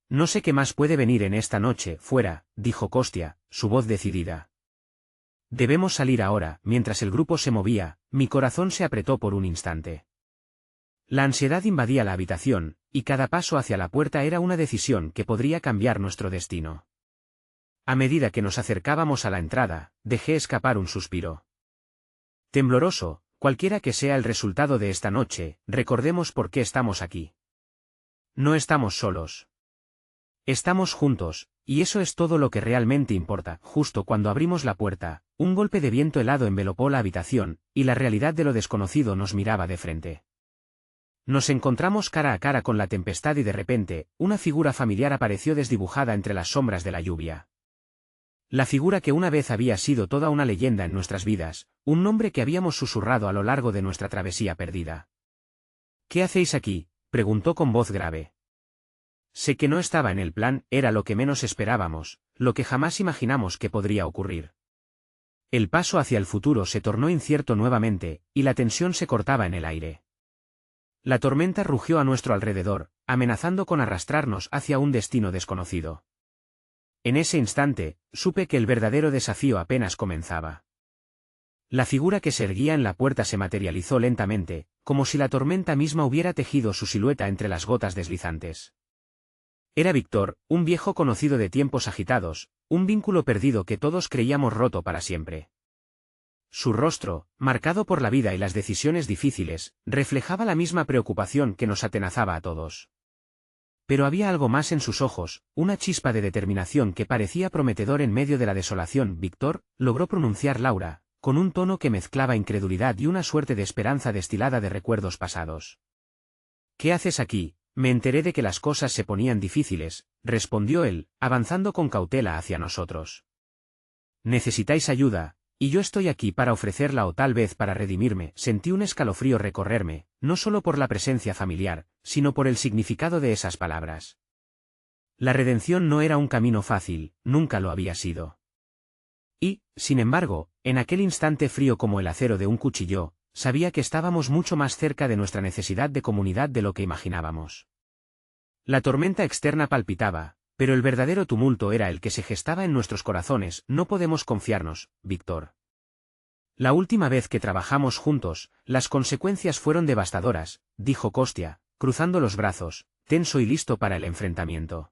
No sé qué más puede venir en esta noche. Fuera, dijo Kostia, su voz decidida. Debemos salir ahora. Mientras el grupo se movía, mi corazón se apretó por un instante. La ansiedad invadía la habitación, y cada paso hacia la puerta era una decisión que podría cambiar nuestro destino. A medida que nos acercábamos a la entrada, dejé escapar un suspiro. Tembloroso, cualquiera que sea el resultado de esta noche, recordemos por qué estamos aquí. No estamos solos. Estamos juntos, y eso es todo lo que realmente importa. Justo cuando abrimos la puerta, un golpe de viento helado envelopó la habitación, y la realidad de lo desconocido nos miraba de frente. Nos encontramos cara a cara con la tempestad y de repente, una figura familiar apareció desdibujada entre las sombras de la lluvia. La figura que una vez había sido toda una leyenda en nuestras vidas, un nombre que habíamos susurrado a lo largo de nuestra travesía perdida. ¿Qué hacéis aquí?, preguntó con voz grave. Sé que no estaba en el plan, era lo que menos esperábamos, lo que jamás imaginamos que podría ocurrir. El paso hacia el futuro se tornó incierto nuevamente, y la tensión se cortaba en el aire. La tormenta rugió a nuestro alrededor, amenazando con arrastrarnos hacia un destino desconocido. En ese instante, supe que el verdadero desafío apenas comenzaba. La figura que se erguía en la puerta se materializó lentamente, como si la tormenta misma hubiera tejido su silueta entre las gotas deslizantes. Era Víctor, un viejo conocido de tiempos agitados, un vínculo perdido que todos creíamos roto para siempre. Su rostro, marcado por la vida y las decisiones difíciles, reflejaba la misma preocupación que nos atenazaba a todos. Pero había algo más en sus ojos, una chispa de determinación que parecía prometedor en medio de la desolación. Víctor, logró pronunciar Laura, con un tono que mezclaba incredulidad y una suerte de esperanza destilada de recuerdos pasados. «¿Qué haces aquí?» «Me enteré de que las cosas se ponían difíciles», respondió él, avanzando con cautela hacia nosotros. «Necesitáis ayuda, y yo estoy aquí para ofrecerla o tal vez para redimirme». Sentí un escalofrío recorrerme, no solo por la presencia familiar, sino por el significado de esas palabras. La redención no era un camino fácil, nunca lo había sido. Y, sin embargo, en aquel instante frío como el acero de un cuchillo, sabía que estábamos mucho más cerca de nuestra necesidad de comunidad de lo que imaginábamos. La tormenta externa palpitaba, pero el verdadero tumulto era el que se gestaba en nuestros corazones. «No podemos confiarnos, Víctor. La última vez que trabajamos juntos, las consecuencias fueron devastadoras», dijo Kostya, cruzando los brazos, tenso y listo para el enfrentamiento.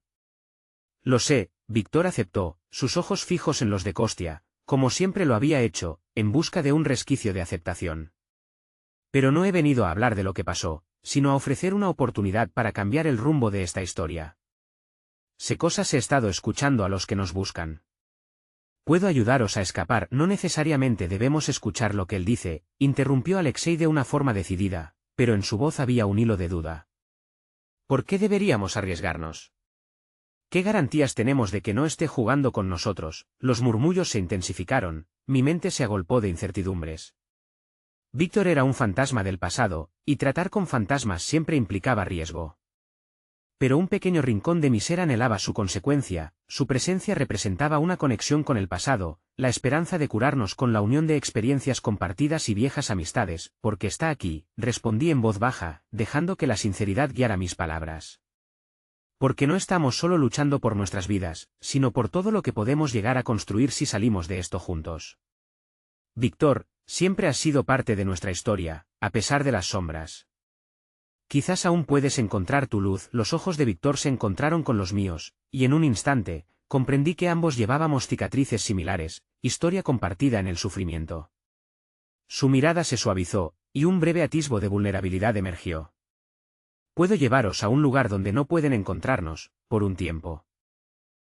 «Lo sé», Víctor aceptó, sus ojos fijos en los de Kostya, como siempre lo había hecho, en busca de un resquicio de aceptación. «Pero no he venido a hablar de lo que pasó, sino a ofrecer una oportunidad para cambiar el rumbo de esta historia. Sé cosas, he estado escuchando a los que nos buscan. Puedo ayudaros a escapar». «No necesariamente debemos escuchar lo que él dice», interrumpió Alexei de una forma decidida, pero en su voz había un hilo de duda. «¿Por qué deberíamos arriesgarnos? ¿Qué garantías tenemos de que no esté jugando con nosotros?» Los murmullos se intensificaron, mi mente se agolpó de incertidumbres. Víctor era un fantasma del pasado, y tratar con fantasmas siempre implicaba riesgo. Pero un pequeño rincón de mi ser anhelaba su consecuencia, su presencia representaba una conexión con el pasado, la esperanza de curarnos con la unión de experiencias compartidas y viejas amistades. «Porque está aquí», respondí en voz baja, dejando que la sinceridad guiara mis palabras. «Porque no estamos solo luchando por nuestras vidas, sino por todo lo que podemos llegar a construir si salimos de esto juntos. Víctor, siempre has sido parte de nuestra historia, a pesar de las sombras. Quizás aún puedes encontrar tu luz». Los ojos de Víctor se encontraron con los míos, y en un instante, comprendí que ambos llevábamos cicatrices similares, historia compartida en el sufrimiento. Su mirada se suavizó, y un breve atisbo de vulnerabilidad emergió. «Puedo llevaros a un lugar donde no pueden encontrarnos, por un tiempo.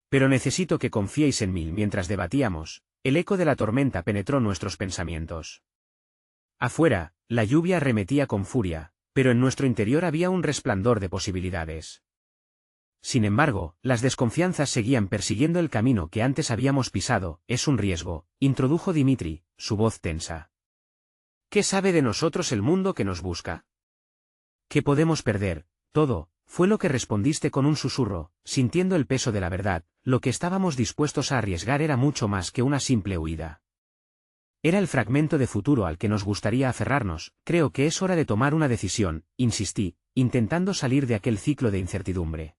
Pero necesito que confiéis en mí». Mientras debatíamos, el eco de la tormenta penetró nuestros pensamientos. Afuera, la lluvia arremetía con furia, pero en nuestro interior había un resplandor de posibilidades. Sin embargo, las desconfianzas seguían persiguiendo el camino que antes habíamos pisado. «Es un riesgo», introdujo Dimitri, su voz tensa. «¿Qué sabe de nosotros el mundo que nos busca? ¿Qué podemos perder?» «Todo», fue lo que respondiste con un susurro, sintiendo el peso de la verdad. Lo que estábamos dispuestos a arriesgar era mucho más que una simple huida. Era el fragmento de futuro al que nos gustaría aferrarnos. «Creo que es hora de tomar una decisión», insistí, intentando salir de aquel ciclo de incertidumbre.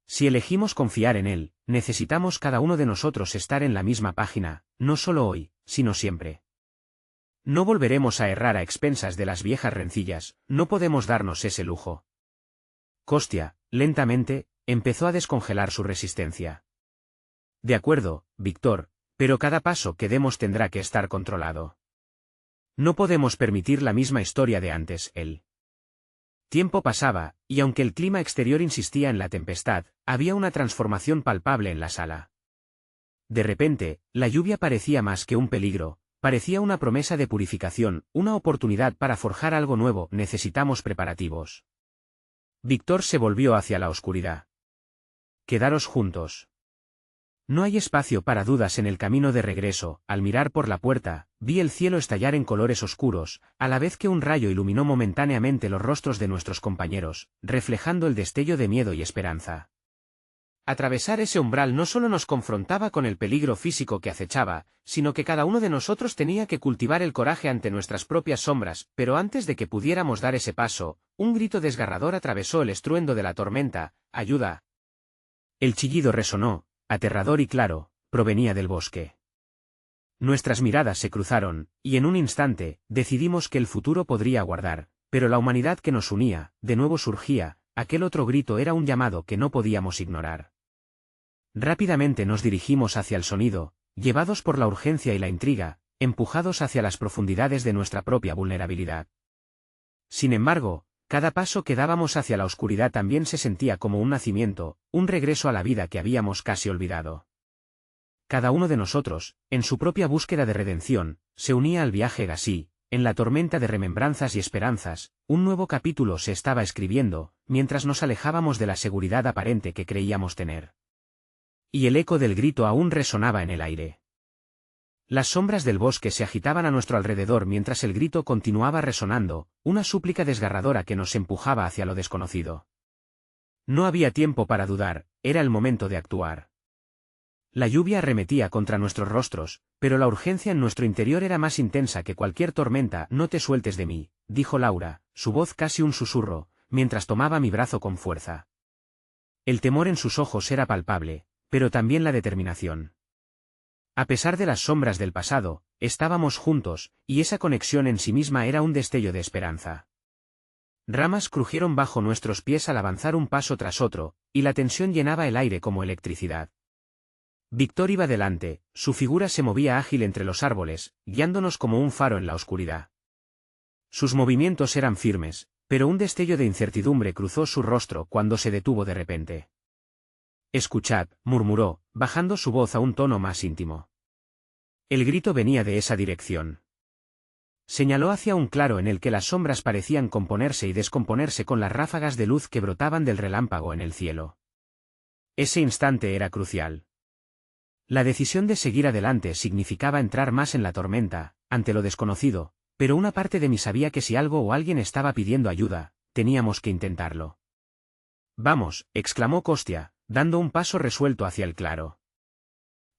«Si elegimos confiar en él, necesitamos cada uno de nosotros estar en la misma página, no solo hoy, sino siempre. No volveremos a errar a expensas de las viejas rencillas, no podemos darnos ese lujo». Kostya, lentamente, empezó a descongelar su resistencia. «De acuerdo, Víctor, pero cada paso que demos tendrá que estar controlado. No podemos permitir la misma historia de antes». El tiempo pasaba, y aunque el clima exterior insistía en la tempestad, había una transformación palpable en la sala. De repente, la lluvia parecía más que un peligro, parecía una promesa de purificación, una oportunidad para forjar algo nuevo. «Necesitamos preparativos». Víctor se volvió hacia la oscuridad. «Quedaros juntos. No hay espacio para dudas en el camino de regreso». Al mirar por la puerta, vi el cielo estallar en colores oscuros, a la vez que un rayo iluminó momentáneamente los rostros de nuestros compañeros, reflejando el destello de miedo y esperanza. Atravesar ese umbral no solo nos confrontaba con el peligro físico que acechaba, sino que cada uno de nosotros tenía que cultivar el coraje ante nuestras propias sombras. Pero antes de que pudiéramos dar ese paso, un grito desgarrador atravesó el estruendo de la tormenta: «¡Ayuda!». El chillido resonó, aterrador y claro, provenía del bosque. Nuestras miradas se cruzaron, y en un instante, decidimos que el futuro podría aguardar, pero la humanidad que nos unía, de nuevo surgía, aquel otro grito era un llamado que no podíamos ignorar. Rápidamente nos dirigimos hacia el sonido, llevados por la urgencia y la intriga, empujados hacia las profundidades de nuestra propia vulnerabilidad. Sin embargo, cada paso que dábamos hacia la oscuridad también se sentía como un nacimiento, un regreso a la vida que habíamos casi olvidado. Cada uno de nosotros, en su propia búsqueda de redención, se unía al viaje Gasí, en la tormenta de remembranzas y esperanzas, un nuevo capítulo se estaba escribiendo, mientras nos alejábamos de la seguridad aparente que creíamos tener. Y el eco del grito aún resonaba en el aire. Las sombras del bosque se agitaban a nuestro alrededor mientras el grito continuaba resonando, una súplica desgarradora que nos empujaba hacia lo desconocido. No había tiempo para dudar, era el momento de actuar. La lluvia arremetía contra nuestros rostros, pero la urgencia en nuestro interior era más intensa que cualquier tormenta. No te sueltes de mí, dijo Laura, su voz casi un susurro, mientras tomaba mi brazo con fuerza. El temor en sus ojos era palpable, pero también la determinación. A pesar de las sombras del pasado, estábamos juntos, y esa conexión en sí misma era un destello de esperanza. Ramas crujieron bajo nuestros pies al avanzar un paso tras otro, y la tensión llenaba el aire como electricidad. Víctor iba delante, su figura se movía ágil entre los árboles, guiándonos como un faro en la oscuridad. Sus movimientos eran firmes, pero un destello de incertidumbre cruzó su rostro cuando se detuvo de repente. «Escuchad», murmuró, bajando su voz a un tono más íntimo. El grito venía de esa dirección. Señaló hacia un claro en el que las sombras parecían componerse y descomponerse con las ráfagas de luz que brotaban del relámpago en el cielo. Ese instante era crucial. La decisión de seguir adelante significaba entrar más en la tormenta, ante lo desconocido, pero una parte de mí sabía que si algo o alguien estaba pidiendo ayuda, teníamos que intentarlo. «Vamos», exclamó Kostya, dando un paso resuelto hacia el claro.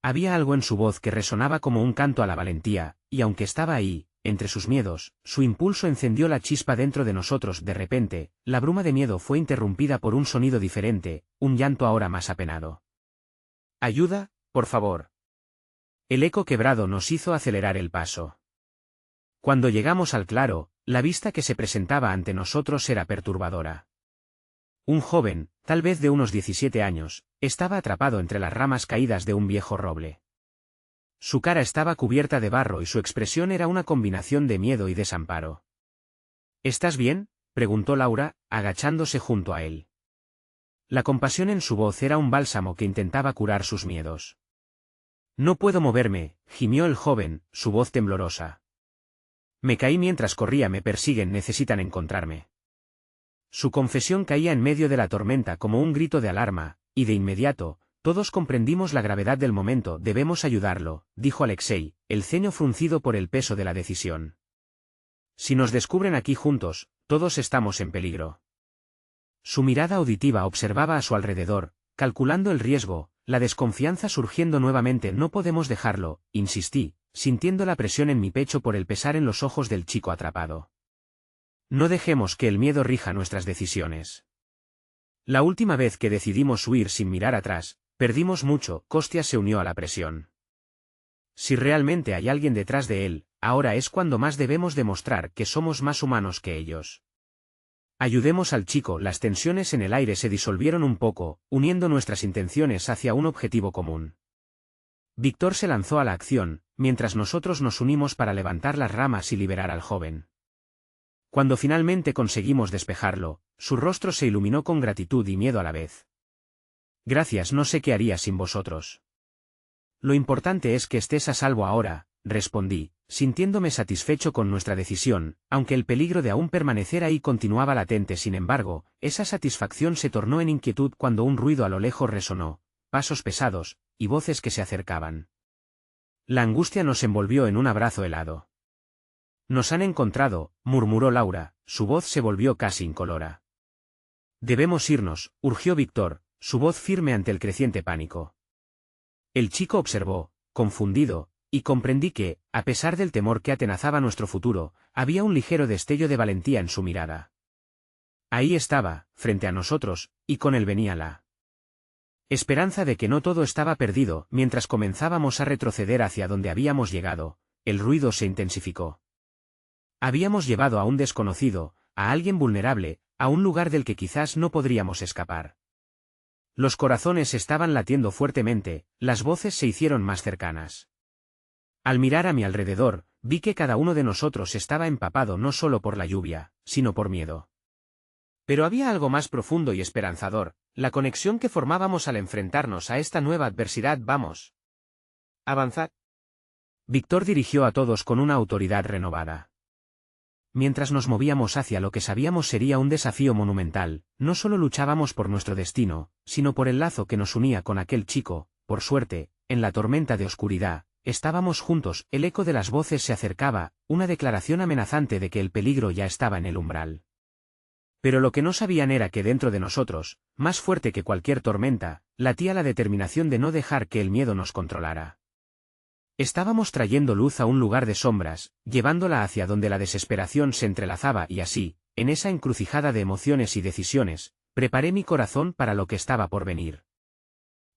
Había algo en su voz que resonaba como un canto a la valentía, y aunque estaba ahí, entre sus miedos, su impulso encendió la chispa dentro de nosotros. De repente, la bruma de miedo fue interrumpida por un sonido diferente, un llanto ahora más apenado. «Ayuda, por favor». El eco quebrado nos hizo acelerar el paso. Cuando llegamos al claro, la vista que se presentaba ante nosotros era perturbadora. Un joven, tal vez de unos 17 años, estaba atrapado entre las ramas caídas de un viejo roble. Su cara estaba cubierta de barro y su expresión era una combinación de miedo y desamparo. «¿Estás bien?», preguntó Laura, agachándose junto a él. La compasión en su voz era un bálsamo que intentaba curar sus miedos. «No puedo moverme», gimió el joven, su voz temblorosa. «Me caí mientras corría, me persiguen, necesitan encontrarme». Su confesión caía en medio de la tormenta como un grito de alarma, y de inmediato, todos comprendimos la gravedad del momento. «Debemos ayudarlo», dijo Alexei, el ceño fruncido por el peso de la decisión. «Si nos descubren aquí juntos, todos estamos en peligro». Su mirada auditiva observaba a su alrededor, calculando el riesgo, la desconfianza surgiendo nuevamente. «No podemos dejarlo», insistí, sintiendo la presión en mi pecho por el pesar en los ojos del chico atrapado. «No dejemos que el miedo rija nuestras decisiones. La última vez que decidimos huir sin mirar atrás, perdimos mucho». Kostya se unió a la presión. «Si realmente hay alguien detrás de él, ahora es cuando más debemos demostrar que somos más humanos que ellos. Ayudemos al chico». Las tensiones en el aire se disolvieron un poco, uniendo nuestras intenciones hacia un objetivo común. Víctor se lanzó a la acción, mientras nosotros nos unimos para levantar las ramas y liberar al joven. Cuando finalmente conseguimos despejarlo, su rostro se iluminó con gratitud y miedo a la vez. «Gracias, no sé qué haría sin vosotros». «Lo importante es que estés a salvo ahora», respondí, sintiéndome satisfecho con nuestra decisión, aunque el peligro de aún permanecer ahí continuaba latente. Sin embargo, esa satisfacción se tornó en inquietud cuando un ruido a lo lejos resonó, pasos pesados, y voces que se acercaban. La angustia nos envolvió en un abrazo helado. «Nos han encontrado», murmuró Laura, su voz se volvió casi incolora. «Debemos irnos», urgió Víctor, su voz firme ante el creciente pánico. El chico observó, confundido, y comprendí que, a pesar del temor que atenazaba nuestro futuro, había un ligero destello de valentía en su mirada. Ahí estaba, frente a nosotros, y con él venía la Esperanza de que no todo estaba perdido. Mientras comenzábamos a retroceder hacia donde habíamos llegado, el ruido se intensificó. Habíamos llevado a un desconocido, a alguien vulnerable, a un lugar del que quizás no podríamos escapar. Los corazones estaban latiendo fuertemente, las voces se hicieron más cercanas. Al mirar a mi alrededor, vi que cada uno de nosotros estaba empapado no solo por la lluvia, sino por miedo. Pero había algo más profundo y esperanzador, la conexión que formábamos al enfrentarnos a esta nueva adversidad. Vamos. Avanzad. Víctor dirigió a todos con una autoridad renovada. Mientras nos movíamos hacia lo que sabíamos sería un desafío monumental, no solo luchábamos por nuestro destino, sino por el lazo que nos unía con aquel chico. Por suerte, en la tormenta de oscuridad, estábamos juntos. El eco de las voces se acercaba, una declaración amenazante de que el peligro ya estaba en el umbral. Pero lo que no sabían era que dentro de nosotros, más fuerte que cualquier tormenta, latía la determinación de no dejar que el miedo nos controlara. Estábamos trayendo luz a un lugar de sombras, llevándola hacia donde la desesperación se entrelazaba y así, en esa encrucijada de emociones y decisiones, preparé mi corazón para lo que estaba por venir.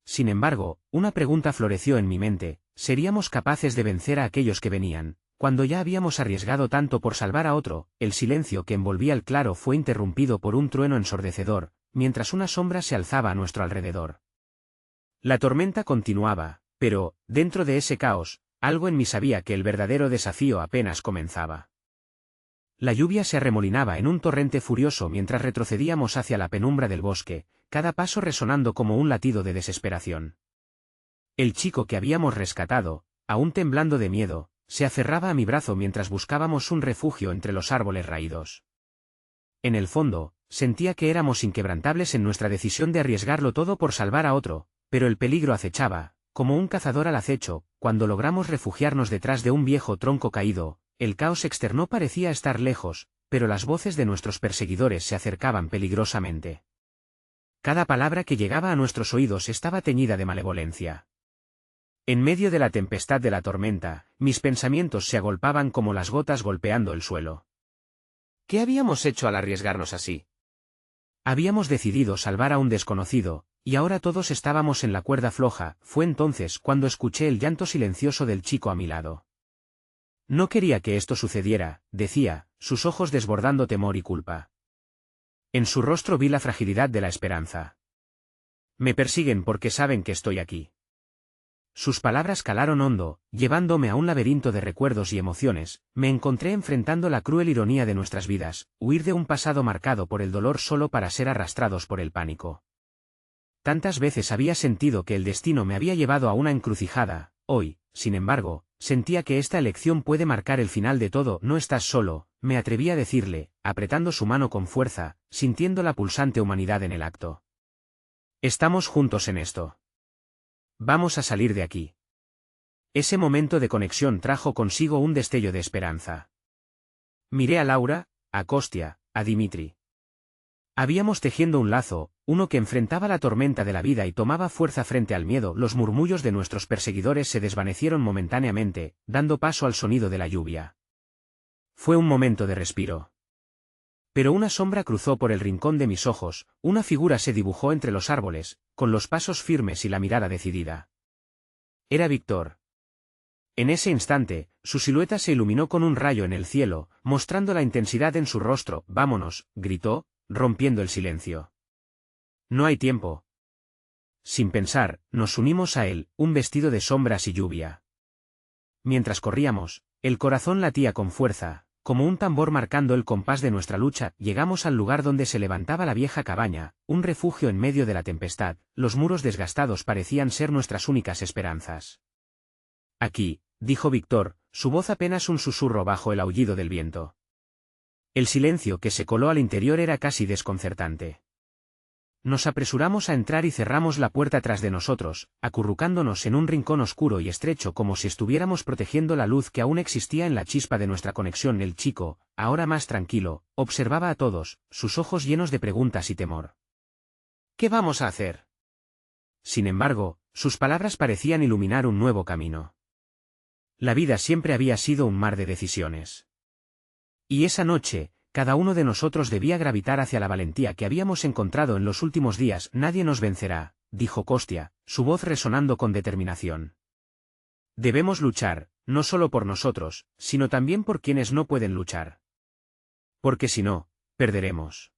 Sin embargo, una pregunta floreció en mi mente: ¿seríamos capaces de vencer a aquellos que venían, cuando ya habíamos arriesgado tanto por salvar a otro? El silencio que envolvía el claro fue interrumpido por un trueno ensordecedor, mientras una sombra se alzaba a nuestro alrededor. La tormenta continuaba, pero, dentro de ese caos, algo en mí sabía que el verdadero desafío apenas comenzaba. La lluvia se arremolinaba en un torrente furioso mientras retrocedíamos hacia la penumbra del bosque, cada paso resonando como un latido de desesperación. El chico que habíamos rescatado, aún temblando de miedo, se aferraba a mi brazo mientras buscábamos un refugio entre los árboles raídos. En el fondo, sentía que éramos inquebrantables en nuestra decisión de arriesgarlo todo por salvar a otro, pero el peligro acechaba, como un cazador al acecho. Cuando logramos refugiarnos detrás de un viejo tronco caído, el caos externo parecía estar lejos, pero las voces de nuestros perseguidores se acercaban peligrosamente. Cada palabra que llegaba a nuestros oídos estaba teñida de malevolencia. En medio de la tempestad de la tormenta, mis pensamientos se agolpaban como las gotas golpeando el suelo. ¿Qué habíamos hecho al arriesgarnos así? Habíamos decidido salvar a un desconocido, y ahora todos estábamos en la cuerda floja. Fue entonces cuando escuché el llanto silencioso del chico a mi lado. No quería que esto sucediera, decía, sus ojos desbordando temor y culpa. En su rostro vi la fragilidad de la esperanza. Me persiguen porque saben que estoy aquí. Sus palabras calaron hondo, llevándome a un laberinto de recuerdos y emociones. Me encontré enfrentando la cruel ironía de nuestras vidas, huir de un pasado marcado por el dolor solo para ser arrastrados por el pánico. Tantas veces había sentido que el destino me había llevado a una encrucijada. Hoy, sin embargo, sentía que esta elección puede marcar el final de todo. No estás solo, me atreví a decirle, apretando su mano con fuerza, sintiendo la pulsante humanidad en el acto. Estamos juntos en esto. Vamos a salir de aquí. Ese momento de conexión trajo consigo un destello de esperanza. Miré a Laura, a Kostia, a Dimitri. Habíamos tejiendo un lazo, uno que enfrentaba la tormenta de la vida y tomaba fuerza frente al miedo. Los murmullos de nuestros perseguidores se desvanecieron momentáneamente, dando paso al sonido de la lluvia. Fue un momento de respiro. Pero una sombra cruzó por el rincón de mis ojos, una figura se dibujó entre los árboles, con los pasos firmes y la mirada decidida. Era Víctor. En ese instante, su silueta se iluminó con un rayo en el cielo, mostrando la intensidad en su rostro. «Vámonos», gritó, rompiendo el silencio. «No hay tiempo». Sin pensar, nos unimos a él, un vestido de sombras y lluvia. Mientras corríamos, el corazón latía con fuerza, como un tambor marcando el compás de nuestra lucha. Llegamos al lugar donde se levantaba la vieja cabaña, un refugio en medio de la tempestad. Los muros desgastados parecían ser nuestras únicas esperanzas. «Aquí», dijo Víctor, su voz apenas un susurro bajo el aullido del viento. El silencio que se coló al interior era casi desconcertante. Nos apresuramos a entrar y cerramos la puerta tras de nosotros, acurrucándonos en un rincón oscuro y estrecho como si estuviéramos protegiendo la luz que aún existía en la chispa de nuestra conexión. El chico, ahora más tranquilo, observaba a todos, sus ojos llenos de preguntas y temor. «¿Qué vamos a hacer?». Sin embargo, sus palabras parecían iluminar un nuevo camino. La vida siempre había sido un mar de decisiones. Y esa noche, cada uno de nosotros debía gravitar hacia la valentía que habíamos encontrado en los últimos días. Nadie nos vencerá, dijo Kostya, su voz resonando con determinación. Debemos luchar, no solo por nosotros, sino también por quienes no pueden luchar. Porque si no, perderemos.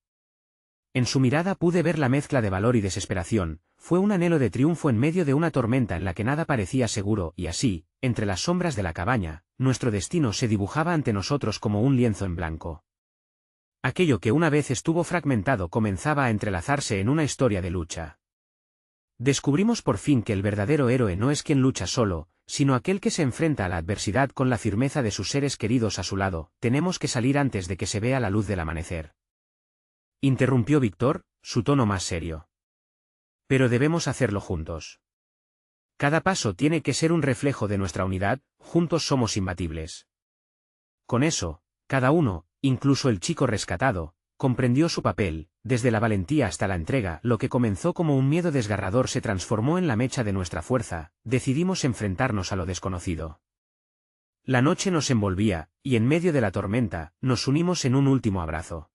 En su mirada pude ver la mezcla de valor y desesperación, fue un anhelo de triunfo en medio de una tormenta en la que nada parecía seguro y así, entre las sombras de la cabaña, nuestro destino se dibujaba ante nosotros como un lienzo en blanco. Aquello que una vez estuvo fragmentado comenzaba a entrelazarse en una historia de lucha. Descubrimos por fin que el verdadero héroe no es quien lucha solo, sino aquel que se enfrenta a la adversidad con la firmeza de sus seres queridos a su lado. Tenemos que salir antes de que se vea la luz del amanecer. Interrumpió Víctor, su tono más serio. Pero debemos hacerlo juntos. Cada paso tiene que ser un reflejo de nuestra unidad, juntos somos imbatibles. Con eso, cada uno, incluso el chico rescatado, comprendió su papel, desde la valentía hasta la entrega. Lo que comenzó como un miedo desgarrador se transformó en la mecha de nuestra fuerza. Decidimos enfrentarnos a lo desconocido. La noche nos envolvía, y en medio de la tormenta, nos unimos en un último abrazo.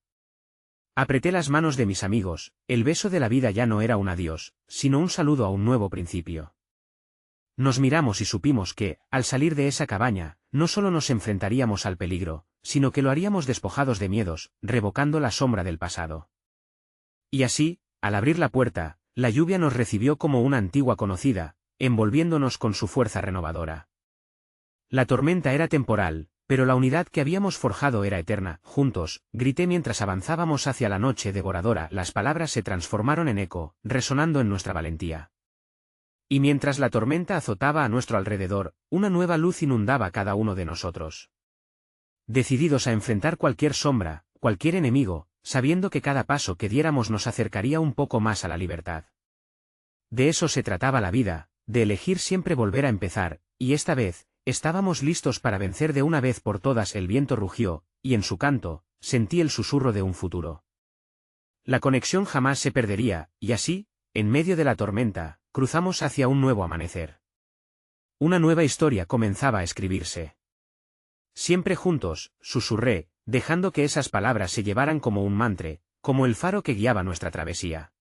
Apreté las manos de mis amigos, el beso de la vida ya no era un adiós, sino un saludo a un nuevo principio. Nos miramos y supimos que, al salir de esa cabaña, no solo nos enfrentaríamos al peligro, sino que lo haríamos despojados de miedos, revocando la sombra del pasado. Y así, al abrir la puerta, la lluvia nos recibió como una antigua conocida, envolviéndonos con su fuerza renovadora. La tormenta era temporal, pero la unidad que habíamos forjado era eterna. Juntos, grité mientras avanzábamos hacia la noche devoradora. Las palabras se transformaron en eco, resonando en nuestra valentía. Y mientras la tormenta azotaba a nuestro alrededor, una nueva luz inundaba a cada uno de nosotros. Decididos a enfrentar cualquier sombra, cualquier enemigo, sabiendo que cada paso que diéramos nos acercaría un poco más a la libertad. De eso se trataba la vida, de elegir siempre volver a empezar, y esta vez, estábamos listos para vencer de una vez por todas. El viento rugió, y en su canto, sentí el susurro de un futuro. La conexión jamás se perdería, y así, en medio de la tormenta, cruzamos hacia un nuevo amanecer. Una nueva historia comenzaba a escribirse. Siempre juntos, susurré, dejando que esas palabras se llevaran como un mantra, como el faro que guiaba nuestra travesía.